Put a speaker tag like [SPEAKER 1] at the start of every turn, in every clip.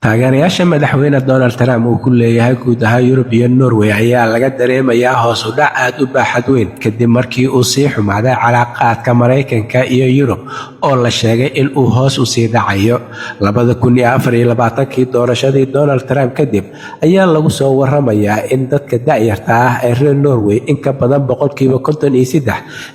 [SPEAKER 1] taageerayaasha madaxweyne Donald Trump uu ku leeyahay guud ahaan Yurub iyo Norway ayaa laga dareemayaa hoos u dhac aad u baaxad weyn kadib markii uu sii xumaaday calaaqaadka Mareykanka iyo Yurub oo la sheegay in uu hoos u sii dhacayo 2024 doorashadii Donald Trump kadib ayaa lagu soo waramayaa in dadka da'yarta ah ee reer Norway in ka badan 53%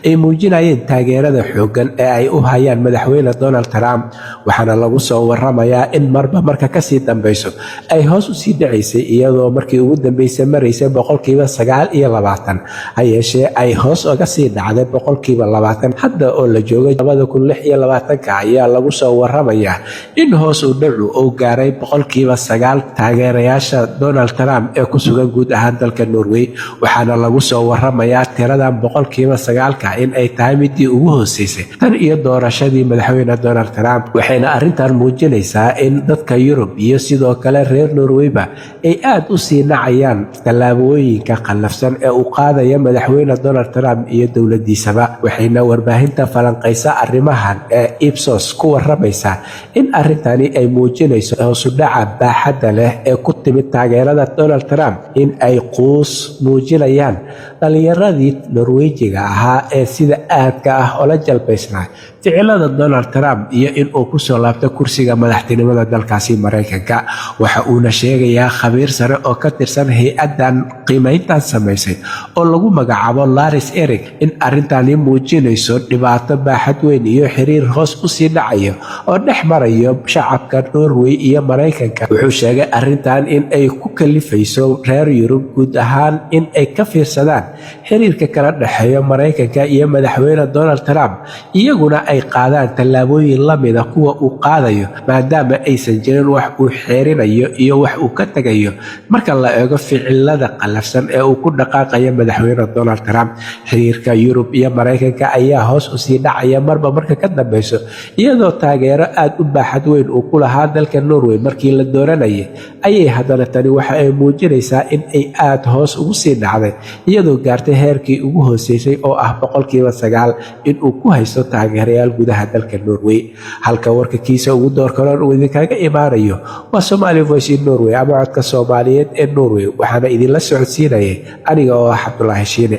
[SPEAKER 1] ay muujinayeen taageerada xooggan ee ay u hayaan madaxweyne Donald Trump waxaana lagu soo waramayaa in marba marka ka dambayso ay hoos u sii dhacaysay iyadoo markii ugu dambeysay maraysay 9% hayeeshee ay hoos uga sii dhacday 20% hadda oo la joogay 2026 ayaa lagu soo waramayaa in hoos u dhacu uu gaaray 9% taageerayaasha Donald Trump ee ku sugan guud ahaan dalka Norway waxaana lagu soo waramayaa tiradan 9% in ay tahay midii ugu hooseysay tan iyo doorashadii madaxweyne Donald Trump waxayna arrintan muujinaysaa in dadka Yurub iyo sidoo kale reer Norwayba ay aad u sii nacayaan tallaabooyinka qallafsan ee uu qaadayo madaxweyne Donald Trump iyo dowladiisaba waxayna warbaahinta falanqaysa arrimahan ee Ipsos ku waramaysa in arrintani ay muujinayso hoos u dhaca baaxadda leh ee ku timid taageerada Donald Trump in ay quus muujinayaan dhalinyaradii Norwejiga ahaa ee sida aadka ah oo la jalbaysnaa ficilada Donald Trump iyo in uu ku soo laabto kursiga madaxtinimada dalkaasi Mareykanka waxa uuna sheegayaa khabiir sare oo ka tirsan hay'adan qiimayntan samaysay oo lagu magacaabo Lars Erik in arrintani muujinayso dhibaato baaxad weyn iyo xiriir hoos u sii dhacayo oo dhex marayo shacabka Norway iyo Mareykanka wuxuu sheegay arrintan in ay ku kalifayso reer Yurub guud ahaan in ay ka fiirsadaan xiriirka kala dhaxeeya Mareykanka iyo madaxweyne Donald Trump iyaguna ay qaadaan tallaabooyin la mid ah kuwa uu qaadayo maadaama aysan jirin wax uu xeerinayo iyo wax uu ka tagayo marka la eego ficilada qallafsan ee uu ku dhaqaaqayo madaxweyne Donald Trump xiriirka Yurub iyo Mareykanka ayaa hoos u sii dhacaya marba marka ka dambayso iyadoo taageero aad u baaxad weyn uu ku lahaa dalka Norway markii la dooranayay ayay haddana tani waxa ay muujinaysaa in ay aad hoos ugu sii dhacday iyadoo gaartay heerkii ugu hooseysay oo ah 9% in uu ku haysto taageerayaal gudaha dalka Norway halka warka kiisa ugu door kale uu idinkaga imaanayo waa Somali Voice in Norway ama codka Soomaaliyeed ee Norway waxaana idin la socodsiinayay aniga oo ah Cabdullaahi Shiine.